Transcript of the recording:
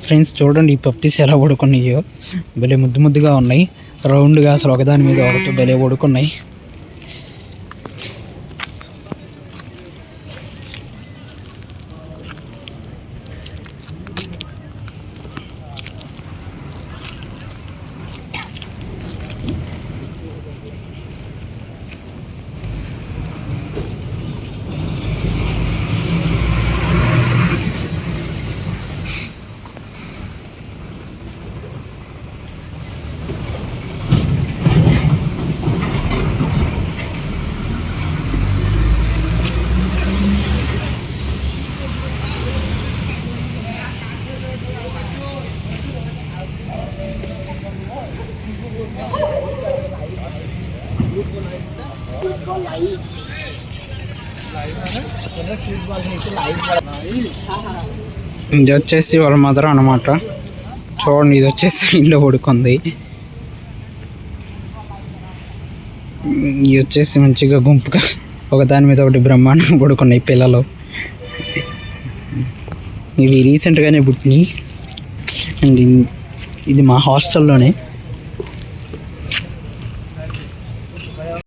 Friends చూడండి ఈ puppies ఎలా పడుకున్నాయో, భలే ముద్దు ముద్దుగా ఉన్నాయి. రౌండ్గా అసలు ఒకదాని మీద ఒకటి భలే పడుకున్నాయి. ఇది వచ్చేసి వాళ్ళ మదర్ అన్నమాట. చూడండి ఇది వచ్చేసి ఇంట్లో పడుకుంది. ఇది వచ్చేసి మంచిగా గుంపుగా ఒకదాని మీద ఒకటి బ్రహ్మాండంగా పడుకున్నాయి పిల్లలు. ఇవి రీసెంట్గానే పుట్టినాయి. అండ్ ఇది మా హాస్టల్లోనే.